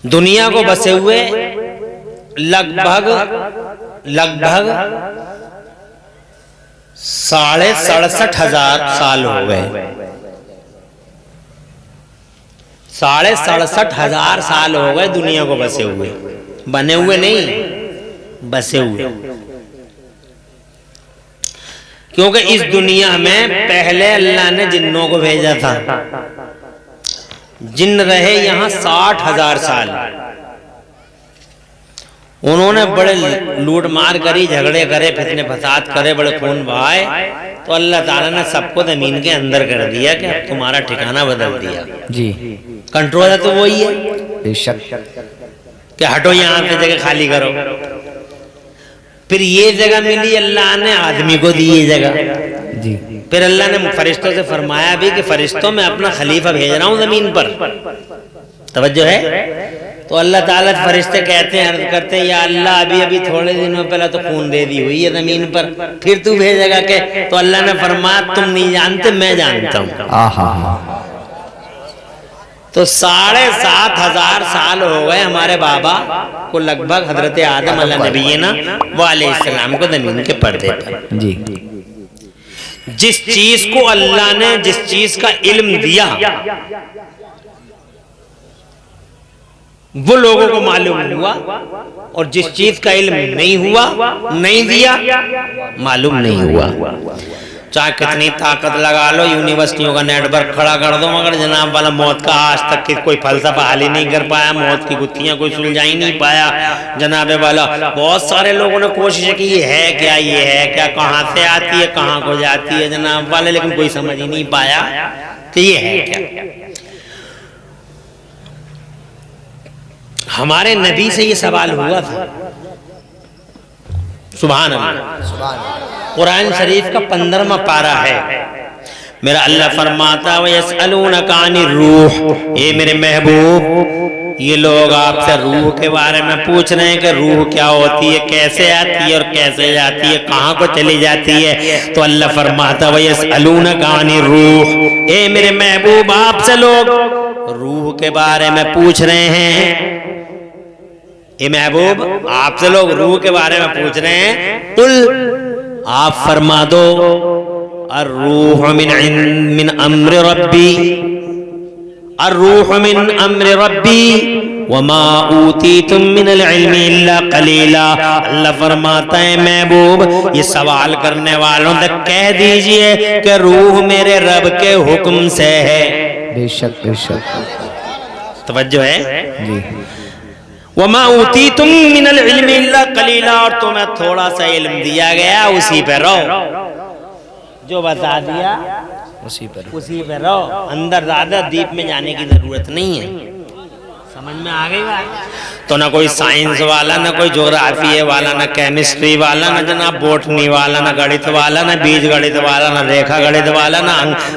दुनिया को बसे हुए लगभग 67,500 साल हो गए। 67,500 साल हो गए दुनिया को बसे हुए, बने हुए नहीं, बसे हुए। क्योंकि इस दुनिया में पहले अल्लाह ने जिन्नों को भेजा था। जिन्न रहे यहां 60,000 साल। उन्होंने बड़े लूट मार करी, झगड़े करे, फितने फसाद करे, बड़े खून बहाए। तो अल्लाह ताला ने सबको जमीन के अंदर कर दिया कि अब तुम्हारा ठिकाना बदल दिया जी। कंट्रोल है तो वही है बेशक कि हटो यहां से, जगह खाली करो। फिर ये जगह मिली, अल्लाह ने आदमी को दी ये जगह जी। फिर अल्लाह ने फरिश्तों से फरमाया भी कि फरिश्तों में अपना खलीफा भेज रहा हूं जमीन पर। तवज्जो है? तो अल्लाह ताला फरिश्ते कहते हैं, अर्ज करते हैं, या अल्लाह अभी थोड़े दिनों पहले तो खून दे दी हुई है जमीन पर, फिर तू भेजेगा के? तो अल्लाह ने फरमाया तुम नहीं जानते, मैं जानता हूँ। तो 7,500 साल हो गए हमारे बाबा को लगभग हजरत आदम अलैहिस्सलाम वालेइस्सलाम को जमीन के पर्दे पर जी। जिस चीज को अल्लाह ने जिस चीज का इल्म दिया वो लोगों को मालूम हुआ, और जिस चीज का इल्म नहीं हुआ, नहीं दिया, मालूम नहीं हुआ। चाहे कितनी ताकत लगा लो, यूनिवर्सिटियों का नेटवर्क खड़ा कर दो, मगर जनाब वाला मौत का आज तक की कोई फलसफा हल ही नहीं कर पाया, मौत की गुत्थियां कोई सुलझा ही नहीं पाया। जनाबे वाला बहुत सारे लोगों ने कोशिश की, ये है क्या, ये है क्या, कहाँ से आती है, कहाँ को जाती है जनाब वाले, लेकिन कोई समझ ही नहीं पाया कि ये है क्या। हमारे नबी से ये सवाल हुआ था। सुभान अल्लाह। कुरान शरीफ का 15वां पारा है। मेरा अल्लाह फरमाता है यसअलूनका अनिर रूह, ये मेरे महबूब ये लोग आपसे रूह के बारे में पूछ रहे हैं कि रूह क्या होती है, कैसे आती है और कैसे जाती है, कहाँ को चली जाती है। तो अल्लाह फरमाता है यसअलूनका अनिर रूह, ये मेरे महबूब आपसे लोग रूह के बारे में पूछ रहे हैं। ये महबूब आपसे लोग रूह के बारे में पूछ रहे हैं, कुल आप फरमा दो अर्रूह मिन अम्र रब्बी, अर्रूह मिन अम्र रब्बी वमा ऊतीतुम मिनल इल्मी इल्ला कलीला। अल्लाह फरमाता है महबूब ये सवाल करने वालों से कह दीजिए कि रूह मेरे रब के हुक्म से है। बेशक बेशक। तवज्जो है जी। वमा ऊतीतुम मिनल इल्मी इल्ला कलीला, और तुम्हें थोड़ा सा इल्म दिया गया उसी पे रहो, जो बता दिया उसी पे रहो। अंदर ज्यादा डीप में जाने की जरूरत नहीं है। समझ में आ गई बात? तो ना कोई साइंस वाला, ना कोई ज्योग्राफी वाला, ना केमिस्ट्री वाला, ना जनाब बोटनी वाला, ना गणित वाला, ना बीज गणित वाला, ना रेखा गणित वाला, ना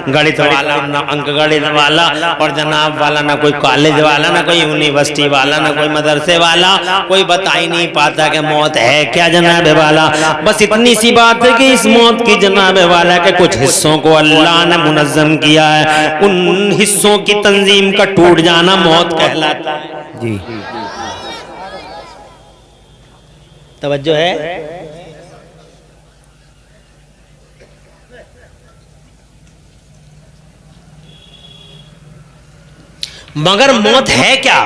गणित वाला, ना अंक गणित वाला, और जनाब वाला ना कोई कॉलेज वाला, ना कोई यूनिवर्सिटी वाला, ना कोई मदरसे वाला। कोई बता ही नहीं पाता कि मौत है क्या जनाब वाला। बस इतनी सी बात है कि इस मौत की जनाब वाला के कुछ हिस्सों को अल्लाह ने मुनज़्ज़म किया है, उन हिस्सों की तंजीम का टूट जाना मौत कहलाता है जी। तवज्जो है? मगर मौत है क्या?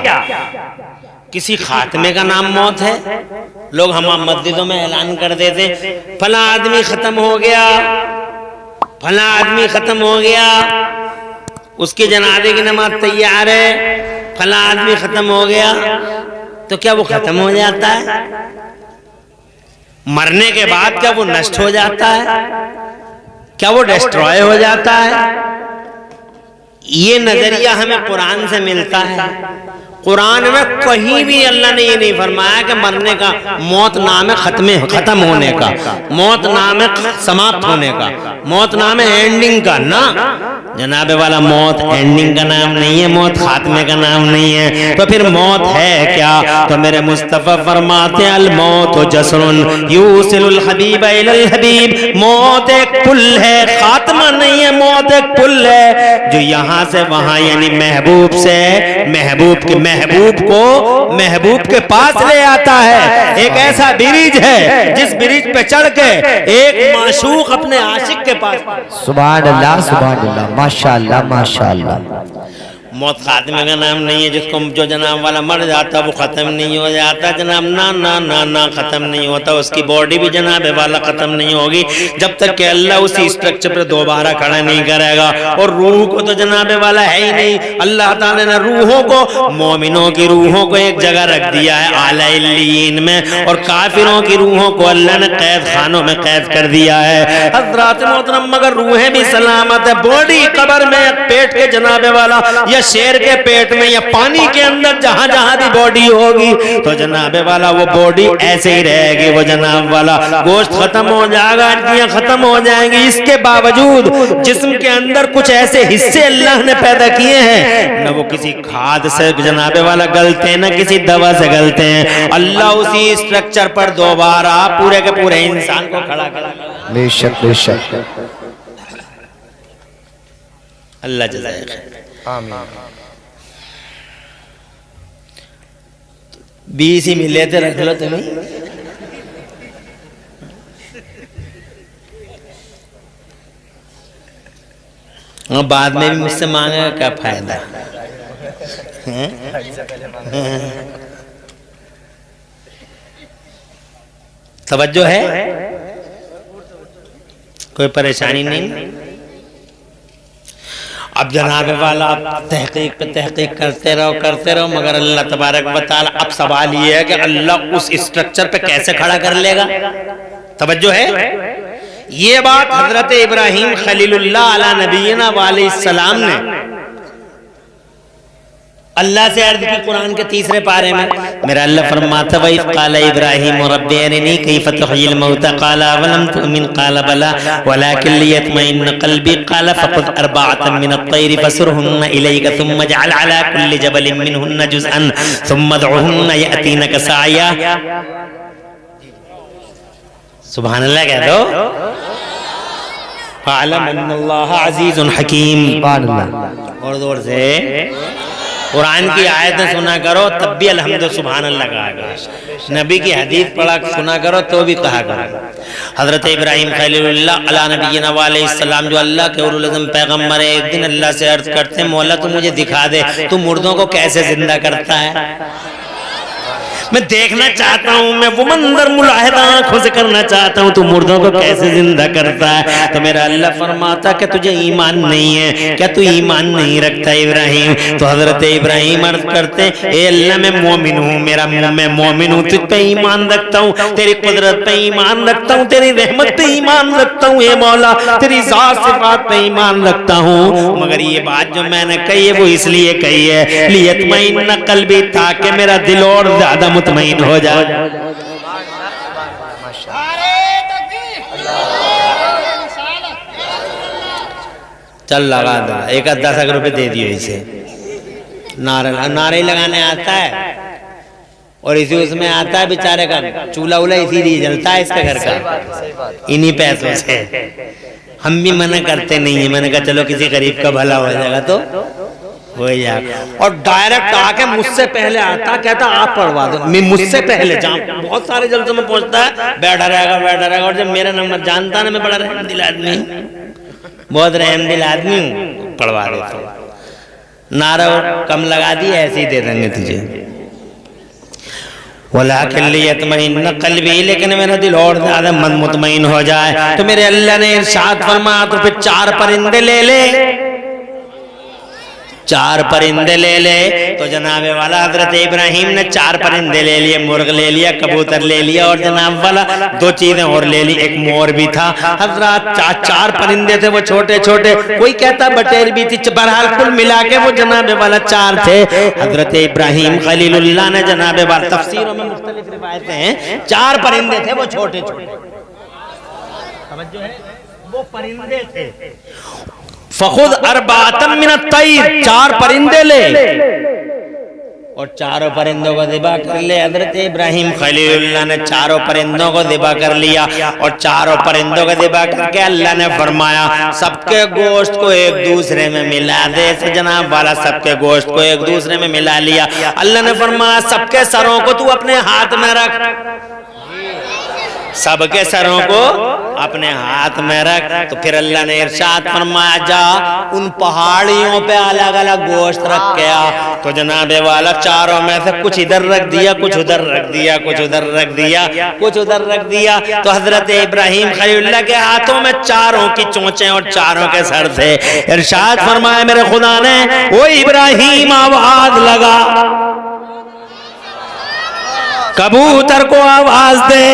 किसी खात्मे का नाम मौत है। लोग हमारे मस्जिदों में ऐलान कर देते फला आदमी खत्म हो गया, फला आदमी खत्म हो गया, उसके जनाजे की नमाज तैयार है, फला आदमी खत्म हो गया। तो क्या वो खत्म हो जाता है? मरने के बाद क्या वो नष्ट हो जाता है? क्या वो डिस्ट्रॉय हो जाता है? ये नजरिया हमें कुरान से मिलता है। कुरान में कहीं भी अल्लाह ने ये नहीं फरमाया कि मरने का, मौत नाम है खत्म होने का, मौत नाम है समाप्त होने का। मौत नाम है एंडिंग का ना जनाबे वाला। मौत एंडिंग का नाम नहीं है, मौत खात्मे का नाम नहीं है। तो फिर मौत है क्या? तो मेरे मुस्तफा फरमाते हैं अल मौत जसरुन यूसिलुल हबीब इलल हबीब। मौत एक पुल है, खात्मा नहीं है। मौत एक पुल है जो यहाँ से वहाँ यानी महबूब से महबूब को महबूब के पास ले आता है। एक ऐसा ब्रिज है जिस ब्रिज पे चढ़ के एक माशूक अपने आशिक के पास। सुभान अल्लाह माशाअल्लाह माशाअल्लाह। मौत खात्मे का नाम नहीं है। जिसको जो जनाब वाला मर जाता वो खत्म नहीं हो जाता जनाब, ना ना ना ना खत्म नहीं होता। उसकी बॉडी भी जनाब वाला खत्म नहीं होगी जब तक कि अल्लाह उसी स्ट्रक्चर पे दोबारा खड़ा नहीं करेगा। और रूह को तो जनाब वाला है ही नहीं। अल्लाह ताला ने रूहों को, मोमिनों की रूहों को एक जगह रख दिया है आला इल्लीन में, और काफिरों की रूहों को अल्लाह ने कैद खानों में कैद कर दिया है। हज़रात मोहतरम मगर रूहें भी सलामत है। बॉडी कब्र में, पेट के जनाब वाला या शेर के पेट में या पानी के अंदर जहां जहां भी बॉडी होगी तो जनाबे वाला वो बॉडी ऐसे ही रहेगी। वो जनाब वाला गोश्त खत्म हो जाएगा, हड्डियां खत्म हो जाएंगी। इसके बावजूद जिस्म के अंदर कुछ ऐसे हिस्से अल्लाह ने पैदा किए हैं, न वो किसी खाद से जनाबे वाला गलते हैं, न किसी दवा से गलते हैं। अल्लाह उसी स्ट्रक्चर पर दोबारा पूरे के पूरे इंसान को खड़ा करेगा। बेशक बेशक। अल्लाह जज़ाए खैर। बीस ही मिले थे, रख लो तुम्हें। और बाद में भी मुझसे मांगेगा, क्या फायदा? तवज्जो है, कोई परेशानी नहीं। अब जनाब वाला आप तहकीक पे तहकीक करते रहो मगर अल्लाह तबारक व तआला, अब सवाल ये है कि अल्लाह उस स्ट्रक्चर पे कैसे खड़ा कर लेगा? तवज्जो है। ये बात हजरत इब्राहिम खलीलुल्लाह अला नबीना वालैहिस्सलाम ने अल्लाह से अर्ज की कुरान के तीसरे पारे में। मेरा अल्लाह फरमाता वइज़ क़ाला इब्राहीम रब्बी अरिनी कैफ़ तुह्यिल मौता क़ाला अवलम तुअमिन क़ाला बला वलाकिन लियत्मइन्ना क़ल्बी क़ाला फ़ख़ुज़ अर्बअतम मिनत-तैरि फ़सुरहुन्ना इलैका थुम्मा इजअल अला कुल्लि जबलिन मिनहुन्ना जुज़अन थुम्मा उदउहुन्ना यअतीनका साया। सुभान अल्लाह कह दो। फ़अलम अन्नल्लाह अज़ीज़ुन हकीम। सुभान अल्लाह। और जोर से कुरान की आयतें सुना करो तब भी अल्हम्दुलिल्लाह सुभान अल्लाह कहा करो। नबी की हदीस पढ़ा सुना करो तो भी कहा करो। हजरत इब्राहिम खलीलुल्लाह अला नबीना वालैहिस्सलाम जो अल्लाह के उलुल अज़म पैगम्बर है, एक दिन अल्लाह से अर्ज करते हैं मौला तू मुझे दिखा दे तू मुर्दों को कैसे जिंदा करता है। मैं देखना चाहता हूँ, मैं वो मंजर मुलाहिदा आंखों से करना चाहता हूँ, तू मुर्दों को कैसे जिंदा करता है। तो मेरा अल्लाह फरमाता कि तुझे ईमान नहीं है क्या, तू ईमान नहीं रखता इब्राहिम? तो हजरत इब्राहिम अर्ज करते ए अल्लाह मैं मोमिन हूँ, मैं मोमिन हूँ, तुझ पे ईमान रखता हूँ, तेरी कुदरत पे ईमान रखता हूँ, तेरी रहमत पे ईमान रखता हूँ, ए मौला तेरी ज़ात सिफ़ात पे ईमान रखता हूँ। मगर ये बात जो मैंने कही है वो इसलिए कही है लियत्मइन्ना क़ल्बी, ताकि मेरा दिल और ज्यादा मुतमईन हो जाए। चल लगा दो, एक 10 रुपए दे दियो इसे। नारे लगाने आता है और इसी उसमें आता है बेचारे का चूल्हा उला इसीलिए जलता है इसके घर का, इन्हीं पैसों से। हम भी मना करते नहीं है, मैंने कहा चलो किसी गरीब का भला हो जाएगा तो हो जाएगा। और डायरेक्ट आके मुझसे पहले आता, कहता आप पढ़वा दो, मैं मुझसे पहले जहाँ बहुत सारे जलसों में पहुंचता है बैठा रहेगा। और जब मेरा नंबर जानता ना, मैं बड़ा रहमदिल आदमी, बहुत रहमदिल आदमी हूँ, पढ़वा देता हूँ। नारा कम लगा दिए ऐसे ही दे देंगे तुझे। वलाकिन लियत्मइन्ना क़ल्बी, लेकिन मेरा दिल और ज्यादा मुतमईन हो जाए। तो मेरे अल्लाह ने इरशाद फरमाया तो फिर 4 परिंदे ले ले, 4 परिंदे ले ले। तो जनाबे वाला हजरत इब्राहिम ने 4 परिंदे ले लिए, मुर्ग ले लिया, कबूतर ले लिया और जनाब वाला 2 चीजें और ले ली, एक मोर भी था। हजरत 4 परिंदे थे, वो छोटे छोटे, कोई कहता बटेर भी थी, बहरहाल कुल मिला के वो जनाबे वाला 4 थे। हजरत इब्राहिम खलीलुल्लाह ने जनाबे वाला, तफसीरों में मुख्तलिफ रिवायतें हैं, 4 परिंदे थे वो छोटे छोटे, वो परिंदे थे। फखुद अरबातम मिनत तैर, 4 परिंदे ले और चारों परिंदों को ज़िबा कर ले। हजरत इब्राहिम खलीलुल्लाह ने चारों परिंदों को ज़िबा कर लिया और चारों परिंदों को ज़िबा करके अल्लाह ने फरमाया सबके गोश्त को एक दूसरे में मिला दे। तो जनाब वाला सबके गोश्त को एक दूसरे में मिला लिया। अल्लाह ने फरमाया सबके सरों को तू अपने हाथ में रख, सबके सरों को अपने हाथ में रख। तो फिर अल्लाह ने इरशाद फरमाया जा उन पहाड़ियों पे अलग अलग गोश्त रख के आ। तो जनाबे वाला चारों में से कुछ इधर रख दिया, कुछ उधर रख दिया, कुछ उधर रख दिया, कुछ उधर रख दिया। तो हजरत इब्राहिम खलीलुल्लाह के हाथों में चारों की चोंचें और चारों के सर थे। इरशाद फरमाया मेरे खुदा ने वो इब्राहिम आवाज लगा, कबूतर को आवाज दे।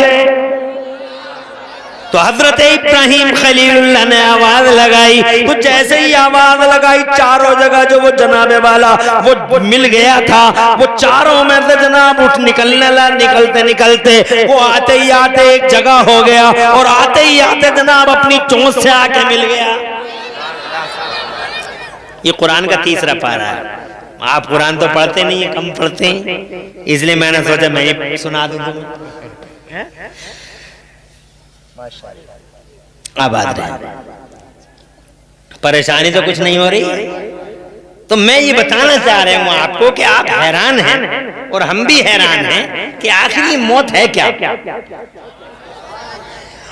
तो हजरत इब्राहिम खलीलुल्लाह ने आवाज लगाई। तो जैसे ही आवाज लगाई चारों जगह जो वो जनाबे वाला वो मिल गया था, वो चारों में से जनाब उठ निकलने लगा। निकलते निकलते वो आते ही आते एक जगह हो गया और आते ही आते जनाब अपनी चोंच से आके मिल गया। ये कुरान का तीसरा पारा है। आप कुरान तो पढ़ते नहीं है, कम पढ़ते हैं, इसलिए मैंने सोचा मैं ये सुना दूं तुम्हें। अब आते हैं, परेशानी तो कुछ नहीं हो रही। तो मैं ये बताना चाह रहा हूं आपको कि आप हैरान हैं और हम भी हैरान हैं कि आखिर ये मौत है क्या।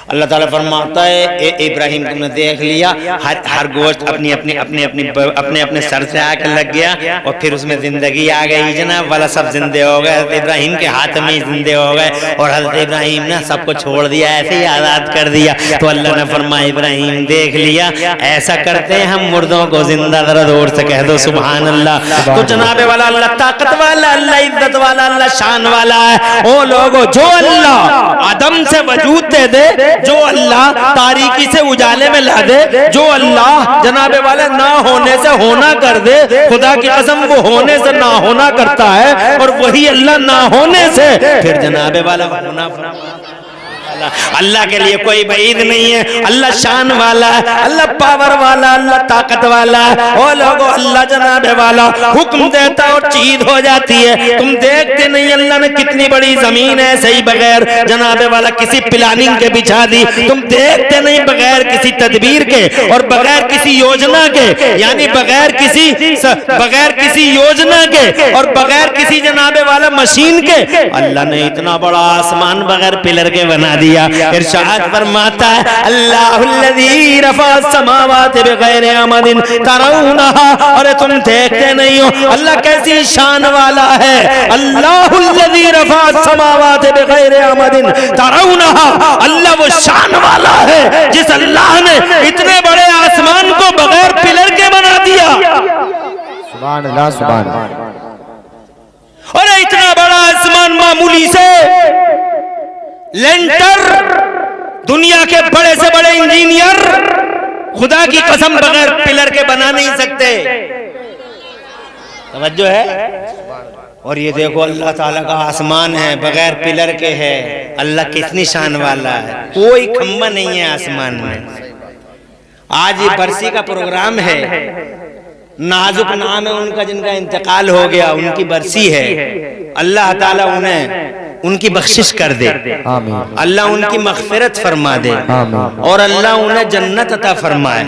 अल्लाह ताला फरमाता है इब्राहिम तुमने देख लिया, हर गोश्त अपनी अपनी अपने अपने अपने अपने सर से आकर लग गया और फिर उसमें जिंदगी आ गई। जनाब वाला सब जिंदे हो गए, इब्राहिम के हाथ में ही जिंदे हो गए और हज़रत इब्राहिम ने सबको छोड़ दिया, ऐसे ही आज़ाद कर दिया। तो अल्लाह ने फरमाया इब्राहिम देख लिया, ऐसा करते हैं हम मुर्दों को जिंदा। जरा जोर से कह दो सुभान अल्लाह। तो जनाबे वाला अल्लाह ताकत वाला, अल्लाह इज्जत वाला, अल्लाह शान वाला है। ओ लोगो जो अल्लाह आदम से वजूद दे दे, जो अल्लाह तारीकी से उजाले में ला दे, जो अल्लाह जनाबे वाले ना होने से होना कर दे, खुदा की कसम वो होने से ना होना करता है और वही अल्लाह ना होने से फिर जनाबे वाला होना। अल्लाह के लिए कोई बईद नहीं है। अल्लाह शान वाला है, अल्लाह पावर वाला, अल्लाह ताकत वाला है। ओ लोगो अल्लाह जनाबे वाला हुक्म देता और चीज हो जाती है। तुम देखते नहीं अल्लाह ने कितनी बड़ी जमीन है सही बगैर जनाबे वाला किसी प्लानिंग के बिछा दी। तुम देखते नहीं बगैर किसी तदबीर के और बगैर किसी योजना के, यानी बगैर किसी योजना के और बगैर किसी जनाबे वाला मशीन के अल्लाह ने इतना बड़ा आसमान बगैर पिलर के बना दिया। इरशाद फरमाता है अल्लाहुल्लज़ी रफ़ा समावाति बिग़ैरि अमदिन तरौनहा। अरे तुम देखते नहीं हो अल्लाह कैसी शान वाला है। अल्लाहुल्लज़ी रफ़ा समावाति बिग़ैरि अमदिन तरौनहा, अल्लाह वो शान वाला है जिस अल्लाह ने इतने बड़े आसमान को बगैर पिलर के बना दिया। सुभान अल्लाह, सुभान अल्लाह। अरे इतना बड़ा आसमान मामूली से लेंटर, दुनिया के बड़े से बड़े इंजीनियर खुदा की कसम बगैर पिलर के बना नहीं सकते। तवज्जो है। और ये देखो अल्लाह ताला का आसमान है बगैर पिलर के है। अल्लाह कितनी शान वाला है, कोई खंबा नहीं है आसमान में। आज ये बरसी का प्रोग्राम है, नाजुक नाम है उनका जिनका इंतकाल हो गया, उनकी बरसी है। अल्लाह ताला उन्हें उनकी बख्शिश कर दे, अल्लाह उनकी मग़फ़िरत फरमा दे और अल्लाह उन्हें जन्नत अता फरमाए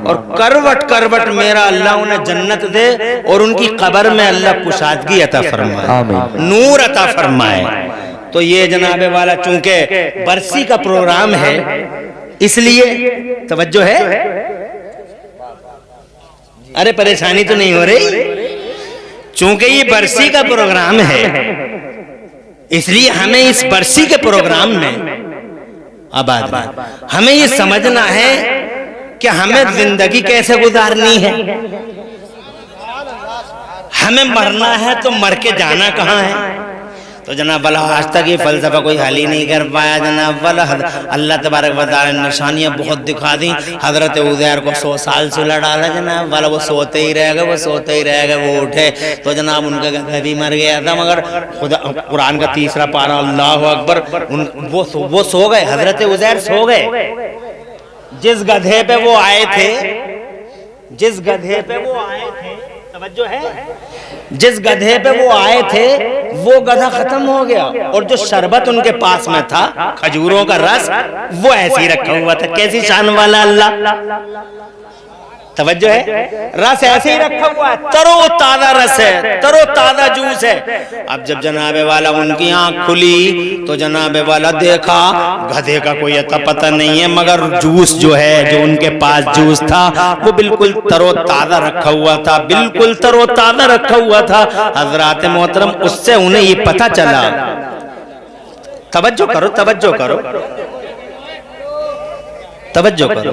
और करवट करवट मेरा अल्लाह उन्हें जन्नत दे और उनकी कब्र में अल्लाह कुशादगी अता फरमाए, नूर अता फरमाए। तो ये जनाबे वाला चूंकि बरसी का प्रोग्राम है इसलिए तवज्जो है। अरे परेशानी तो नहीं हो रही, चूंकि ये बरसी का प्रोग्राम है इसलिए हमें इस बरसी के प्रोग्राम में अब हमें ये समझना है कि हमें जिंदगी कैसे गुजारनी है। हमें मरना है तो मर के जाना कहाँ है। तो जनाब वाला आज तक ये फलसफा कोई हल ही नहीं कर पाया। जनाब वाला अल्लाह तबारक व तआला ने निशानियाँ बहुत दिखा दी। हजरत उज़ैर को 100 साल सुला डाला जनाब वाला, वो सोते ही रहेगा, वो सोते ही रहेगा। वो उठे तो जनाब उनका गधा भी मर गया था, मगर खुदा कुरान का तीसरा पारा अल्लाह अकबर वो सो गए, हजरत उज़ैर सो गए। जिस गधे पे वो आए थे, जिस गधे पे वो आए थे, तवज्जो है, जिस गधे पे वो आए थे वो गधा खत्म हो गया, और जो शरबत उनके पास में था, खजूरों का रस, वो ऐसे ही रखा हुआ था। कैसी शान वाला अल्लाह, तवज्जो है, रस ऐसे ही रखा हुआ है, तरो ताजा रस है, तरो ताजा जूस है। अब जब जनाबे वाला उनकी आंख खुली तो जनाबे वाला देखा गधे का कोई अता पता नहीं है, मगर जूस जो है, जो उनके पास जूस था, वो बिल्कुल तरो ताजा रखा हुआ था, बिल्कुल तरो ताजा रखा हुआ था। हजरात मोहतरम, उससे उन्हें ये पता चला, तवज्जो करो, तवज्जो करो, तवज्जो करो,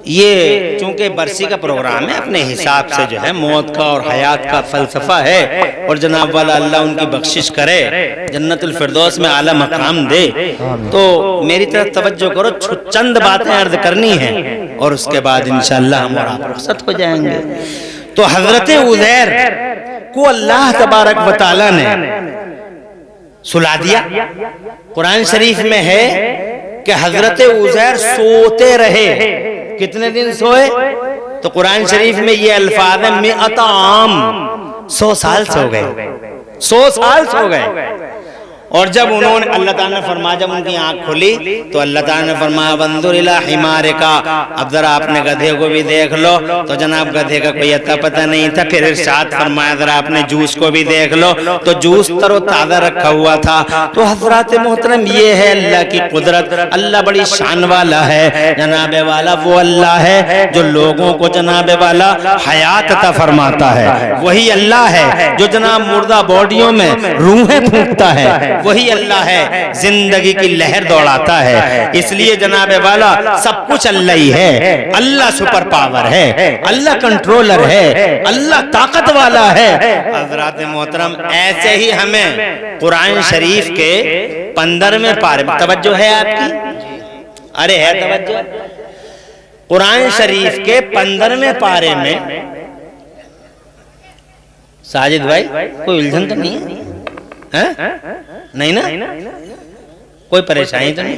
ये चूंकि बरसी का प्रोग्राम है, अपने हिसाब से जो है मौत का और हयात का फलसफा है, और जनाब वाला अल्लाह उनकी बख्शिश करे, जन्नतुल फिरदौस में आला मकाम दे। तो मेरी तरफ तवज्जो करो, चंद बातें अर्ज करनी है और उसके बाद इंशाअल्लाह हम और आप रुखसत हो जाएंगे। तो हजरत उज़ैर को अल्लाह तबारक व तआला ने सुला दिया। कुरान शरीफ में है कि हजरत उज़ैर सोते रहे। कितने दिन सोए? तो कुरान शरीफ में ये अल्फाज है, मिअत आम, 100 साल सो गए, 100 साल सो गए। और जब उन्होंने, अल्लाह ताला ने फरमाया, जब उनकी आंख खुली तो अल्लाह ताला ने फरमाया वंजुर इला हिमारिका, अब जरा आपने गधे को भी देख लो। तो जनाब गधे का कोई अता पता नहीं था। फिर इरशाद फरमाया जरा आपने जूस को भी देख लो, तो जूस तरो ताज़ा रखा हुआ था। तो हज़रात मोहतरम, ये है अल्लाह की कुदरत। अल्लाह बड़ी शान वाला है, जनाबे वाला वो अल्लाह है जो लोगों को जनाबे वाला हयात अता फरमाता है। वही अल्लाह है जो जनाब मुर्दा बॉडियों में रूहें फूंकता है। वही अल्लाह है जिंदगी की लहर दौड़ाता है। इसलिए जनाबे वाला सब कुछ अल्लाह ही है। अल्लाह सुपर पावर है, अल्लाह कंट्रोलर है, अल्लाह ताकत वाला है। हज़रात मोहतरम, ऐसे ही हमें कुरान शरीफ के 15वें पारे में तवज्जो है आपकी? अरे है तवज्जो। कुरान शरीफ के 15वें पारे में, साजिद भाई कोई उलझन तो नहीं है? नहीं ना? कोई परेशानी तो नहीं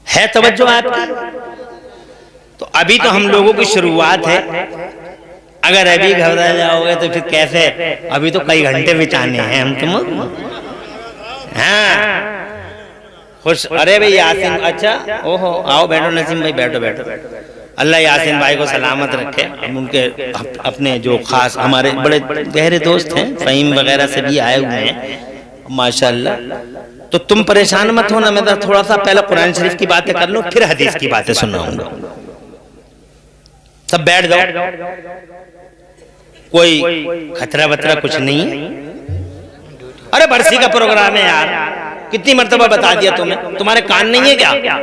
है? तवज्जो आपकी? तो अभी तो हम लोगों की शुरुआत है। अगर अभी घबरा जाओगे तो फिर कैसे? अभी तो कई घंटे बिताने हैं हम तुम। हाँ खुश। अरे भाई यासीन, अच्छा ओहो, आओ बैठो नसीम भाई, बैठो बैठो। अल्लाह यासीन भाई को सलामत रखे। हम उनके अपने जो खास हमारे बड़े गहरे दोस्त हैं, फ़हीम वगैरह से भी आए हुए हैं माशाअल्लाह। तो तुम परेशान मत होना, मैं थोड़ा सा पहले कुरान शरीफ की बातें कर लूं, फिर हदीस की बातें सुनाऊंगा। सब बैठ जाओ, कोई खतरा वतरा कुछ नहीं है। अरे बरसी का प्रोग्राम है यार, कितनी मर्तबा बता दिया तुम्हें, तुम्हारे कान नहीं है क्या?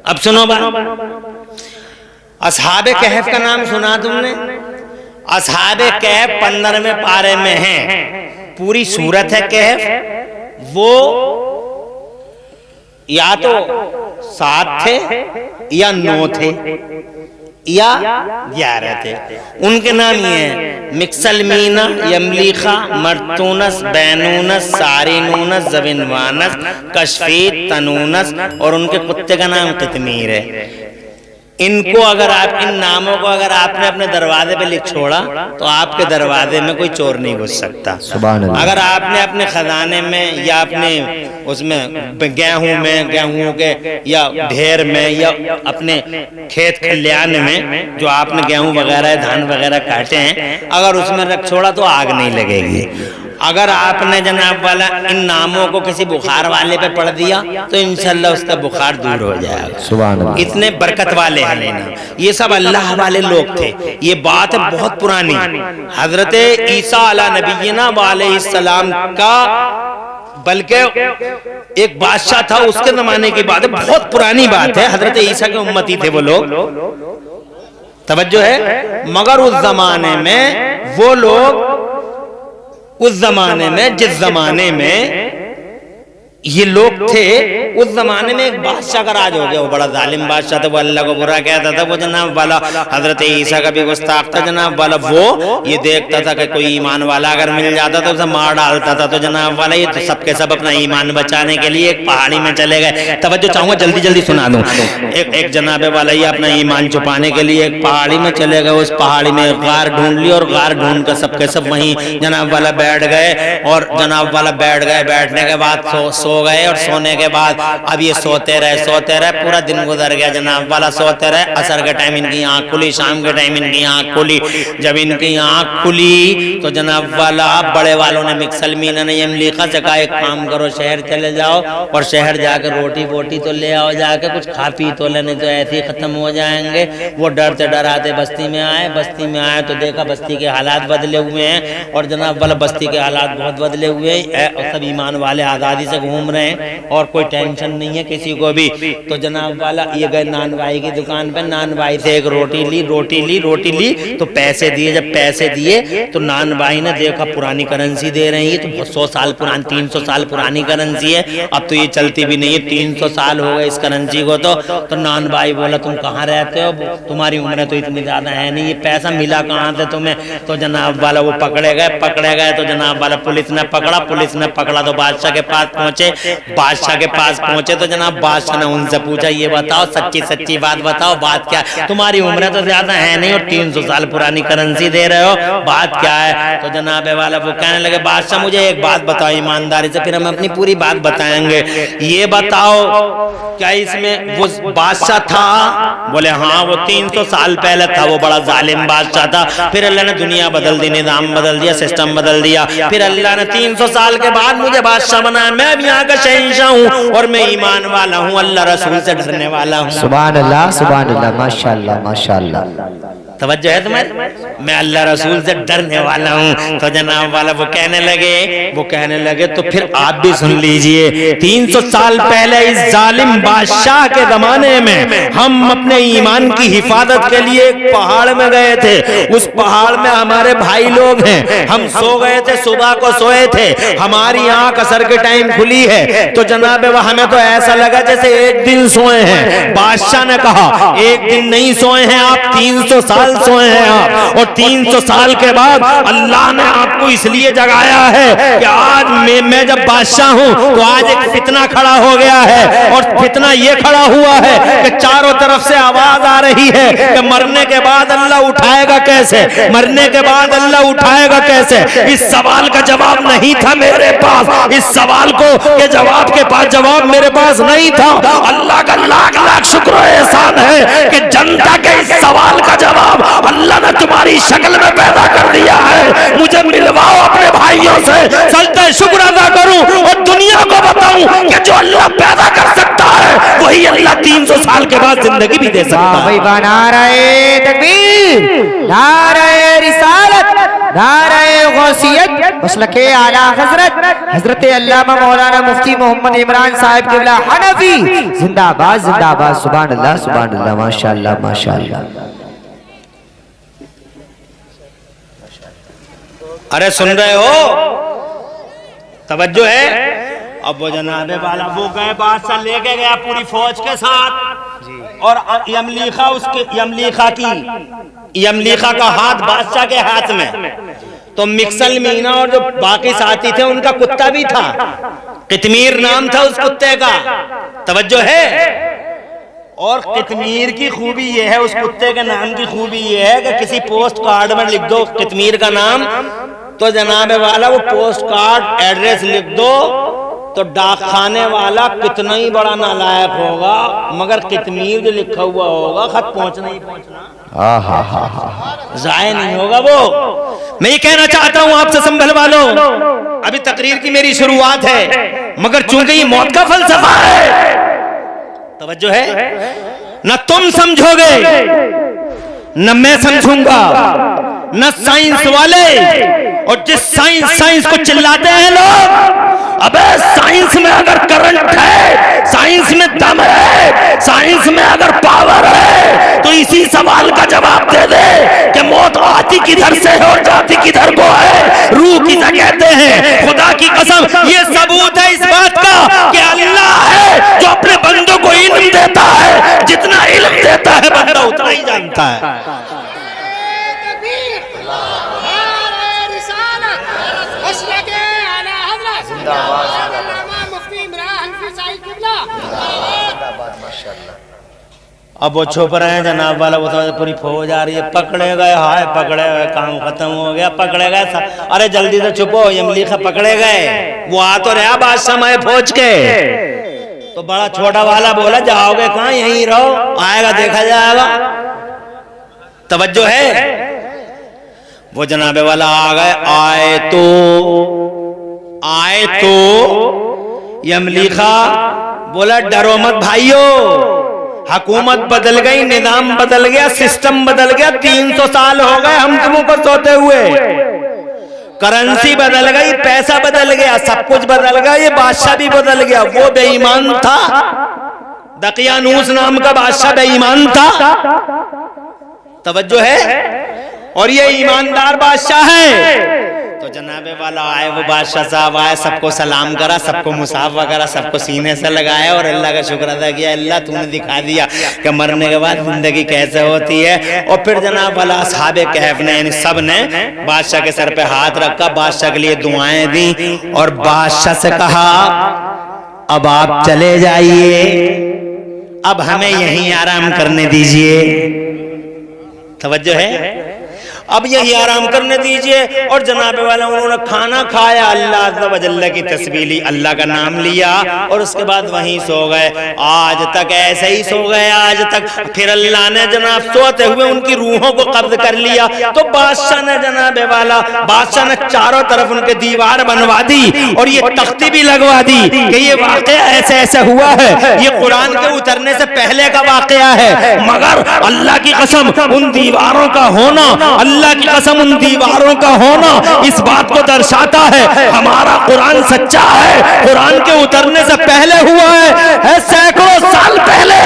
अब सुनो बात। असहाबे कहफ का नाम सुना तुमने? असहाबे कहफ 15वें पारे में है। पूरी सूरत है कहफ। वो या तो 7 थे या 9 थे या 11 थे। उनके नाम ये हैं, मिक्सलमीना, यमलीखा, मर्तूनस, बैनूनस, सारिनूनस, जबिनवानस, कशफीत, तनूनस, और उनके कुत्ते का नाम कितमीर है। इनको अगर आप, इन नामों को अगर आपने अपने दरवाजे पे लिख छोड़ा तो आपके दरवाजे में कोई चोर नहीं घुस सकता। अगर आपने अपने खजाने में या अपने उसमें गेहूं में, गेहूं के या ढेर में या अपने खेत खलियान में जो आपने गेहूं वगैरह धान वगैरह काटे हैं, अगर उसमें रख छोड़ा तो आग नहीं लगेगी। अगर आपने जनाब वाला इन नामों को किसी बुखार वाले पे पढ़ दिया तो इंशाल्लाह उसका बुखार दूर हो जाएगा। सुभान अल्लाह। इतने बरकत वाले हैं लेना। ये सब अल्लाह वाले लोग थे। ये बात है बहुत पुरानी। हजरत ईसा अला नबीना अलैहिस्सलाम का, बल्कि एक बादशाह था उसके जमाने की बात है, बहुत पुरानी बात है। हजरत ईसा के उम्मती थे वो लोग, तवज्जो है। मगर उस जमाने में वो लोग, उस जमाने में जिस जमाने में ये लोग थे उस जमाने में। एक बादशाह का राज हो गया, वो बड़ा जालिम बादशाह था, वो अल्लाह को बुरा कहता था। वो जनाब वाला हजरत ईसा का भी गुस्ताख था जनाब वाला। वो ये देखता था कि कोई ईमान वाला अगर मिल जाता तो उसे मार डालता था। तो जनाब वाला ये तो सबके सब अपना ईमान बचाने के लिए एक पहाड़ी में चले गए। तवज्जो चाहूंगा जल्दी जल्दी सुना दूं। एक जनाब वाला ये अपना ईमान छुपाने के लिए एक पहाड़ी में चले गए। उस पहाड़ी में गार ढूंढ ली और गार ढूंढ कर सबके सब वहीं जनाब वाला बैठ गए। और जनाब वाला बैठ गए। बैठने के बाद सो गए और सोने के बाद अब ये सोते रहे पूरा दिन गुजर गया जनाब वाला। सोते रहे, असर के टाइम इनकी आंख खुली, शाम के टाइम इनकी आंख खुली। जब इनकी आंख खुली तो जनाब वाला बड़े वालों ने मिक्सलमीना ने यमलीका से कहा एक काम करो, शहर चले जाओ और शहर जाकर रोटी वोटी तो ले आओ, जाके कुछ खा पी तो लेने, तो ऐसे ही खत्म हो जाएंगे। वो डरते डराते बस्ती में आए तो देखा बस्ती के हालात बदले हुए हैं। और जनाब वाला बस्ती के हालात बहुत बदले हुए हैं। सब ईमान वाले आज़ादी से घूम रहे हैं और कोई टेंशन नहीं है किसी को भी। तो जनाब वाला ये गए नान भाई की दुकान पे, नान भाई से एक रोटी ली तो पैसे दिए। जब पैसे दिए तो नान भाई ने देखा पुरानी करेंसी दे रही है, तो 100 साल पुरानी, 300 साल पुरानी करेंसी है, अब तो ये चलती भी नहीं है, 300 साल हो गए इस करेंसी को। तो नान भाई बोला तुम कहाँ रहते हो, तुम्हारी उम्र तो इतनी ज्यादा है नहीं, ये पैसा मिला कहाँ से तुम्हें। तो जनाब वाला वो पकड़े गए तो जनाब वाला पुलिस ने पकड़ा तो बादशाह के पास पहुंचे। तो जनाब बादशाह ने उनसे पूछा ये बताओ सच्ची बात बताओ, बात क्या है, तुम्हारी उम्र तो ज्यादा है नहीं और 300 साल पुरानी करेंसी दे रहे हो, बात क्या है। तो जनाब वाला वो कहने लगे बादशाह मुझे एक बात बताओ ईमानदारी से, फिर हम अपनी पूरी बात बताएंगे। ये बताओ क्या इसमें वो बादशाह था? बोले हाँ वो 300 साल पहले था, वो बड़ा जालिम बादशाह था। फिर अल्लाह ने दुनिया बदल दी, निजाम बदल दिया, सिस्टम बदल दिया। फिर अल्लाह ने 300 साल के बाद मुझे बादशाह बनाया। मैं भी यहाँ का शहंशाह हूँ और मैं ईमान वाला हूँ, अल्लाह रसूल से डरने वाला हूँ। सुभान अल्लाह, माशाअल्लाह माशाअल्लाह। तवज्जो है तुम्हें? मैं अल्लाह रसूल से डरने वाला हूँ। तो जनाब वाला वो कहने लगे तो फिर आप भी सुन लीजिए। 300 साल पहले इस जालिम बादशाह के जमाने में हम अपने ईमान की हिफाजत के लिए एक पहाड़ में गए थे। उस पहाड़ में हमारे भाई लोग हैं, हम सो गए थे, सुबह को सोए थे, हमारी आंख असर के टाइम खुली है। तो जनाब हमें तो ऐसा लगा जैसे एक दिन सोए हैं। बादशाह ने कहा एक दिन नहीं सोए हैं आप, 300 साल सोए हैं आप, और 300 साल के बाद अल्लाह ने आपको इसलिए जगाया है कि आज मैं जब बादशाह हूं तो आज एक फितना खड़ा हो गया है। और फितना ये खड़ा हुआ है कि चारों तरफ से आवाज आ रही है कि मरने के बाद अल्लाह उठाएगा कैसे, मरने के बाद अल्लाह उठाएगा कैसे। इस सवाल का जवाब नहीं था मेरे पास, इस सवाल को के जवाब के पास जवाब मेरे पास नहीं था। अल्लाह का लाख लाख शुक्र और एहसान है कि जनता के इस सवाल का जवाब अल्लाह ने तुम्हारी शक्ल में पैदा कर दिया है। मुझे मिलवाओ अपने भाइयों से, सजदे शुक्र अदा करूं और दुनिया को बताऊं कि जो अल्लाह पैदा कर सकता है वही अल्लाह 300 साल के बाद जिंदगी भी दे सकता है। नारे तकबीर, नारे रिसालत, नारे गौसियत, मसलके आला हजरत अल्लामा मौलाना मुफ्ती मोहम्मद इमरान साहिब क़िबला हनफी जिंदाबाद जिंदाबाद। सुभान अल्लाह माशाअल्लाह माशाअल्लाह। अरे सुन रहे हो? तवज्जो है? अब वो जनाबे वाला वो गए, बादशाह लेके गया पूरी फौज के साथ और यमलीका का हाथ बादशाह के हाथ में। तो मिक्सलमीना और जो बाकी साथी थे उनका कुत्ता भी था, कितमीर नाम था उस कुत्ते का। तवज्जो है? और कितमीर की खूबी ये है, उस कुत्ते के नाम की खूबी ये है कि किसी पोस्ट कार्ड में लिख दो कितमीर का नाम, तो जनाबे वाला वो पोस्ट कार्ड एड्रेस लिख दो तो डाक खाने वाला कितना ही बड़ा नालायक होगा मगर कितमीर जो लिखा हुआ होगा खत पहुंचना ही पहुंचना, जाया नहीं होगा वो। मैं ये कहना चाहता हूं आपसे संभल वालों, अभी तकरीर की मेरी शुरुआत है मगर चूंकि ये मौत का फलसफा है, तवज्जो है, न तुम समझोगे न मैं समझूंगा न साइंस वाले। और जिस साइंस को चिल्लाते हैं लोग, अबे साइंस में अगर करंट है, साइंस में दम है, साइंस में अगर पावर है तो इसी सवाल का जवाब दे दे कि मौत आती किधर से है और जाती किधर को है, रूह किसे कहते हैं। खुदा की कसम ये सबूत है इस बात का कि अब वो छुप रहे हैं जनाब वाला, वो तो पूरी फौज आ रही है, पकड़े गए, हाय पकड़े गए, काम खत्म हो गया, पकड़े गए, अरे जल्दी से छुपो, यमलीखा पकड़े गए, वो आ तो रहा बादशाह में फौज के। तो बड़ा छोटा वाला बोला जाओगे कहाँ, यहीं रहो, आएगा देखा जाएगा। तवज्जो है, वो जनाबे वाला आ गए, आए तो यमलीखा बोला डरो मत भाइयों, हुकूमत बदल गई, निजाम बदल गया, सिस्टम बदल गया, 300 साल हो गए हम तुमों को सोते हुए, करेंसी बदल गई, पैसा बदल गया, सब कुछ बदल गया, ये बादशाह भी बदल गया। वो बेईमान था, दकियानूस नाम का बादशाह बेईमान था, तवज्जो है, और ये ईमानदार बादशाह है। तो जनाबे वाला आए, वो बादशाह साहब आए, सबको सलाम करा, सबको मुसाफ वगैरह सबको सीने से लगाया और अल्लाह का शुक्र अदा किया, अल्लाह तूने दिखा दिया कि मरने के बाद जिंदगी कैसे होती है। और फिर जनाब वाला असहाबे कहफ ने, यानी सब ने बादशाह के सर पे हाथ रखा, बादशाह के लिए दुआएं दी और बादशाह से कहा अब आप चले जाइए, अब हमें यहीं आराम करने दीजिए। तवज्जो है, अब यही आराम करने दीजिए। और जनाबे वाला उन्होंने खाना खाया, अल्लाह अज़्ज़ व जल्ल की तस्बीह ली, अल्लाह का नाम लिया और उसके बाद वहीं सो गए। आज तक ऐसे ही सो गए, आज तक। फिर अल्लाह ने जनाब सोते हुए उनकी रूहों को कब्ज कर लिया। तो बादशाह ने जनाबे वाला, बादशाह ने चारों तरफ उनके दीवार बनवा दी और ये तख्ती भी लगवा दी कि ये वाकया ऐसे ऐसे हुआ है, ये कुरान के उतरने से पहले का वाकया है। मगर अल्लाह की कसम उन दीवारों का होना, अल्लाह की कसम उन दीवारों का होना इस बात को दर्शाता है हमारा कुरान सच्चा है, कुरान के उतरने से पहले हुआ है सैकड़ों साल पहले।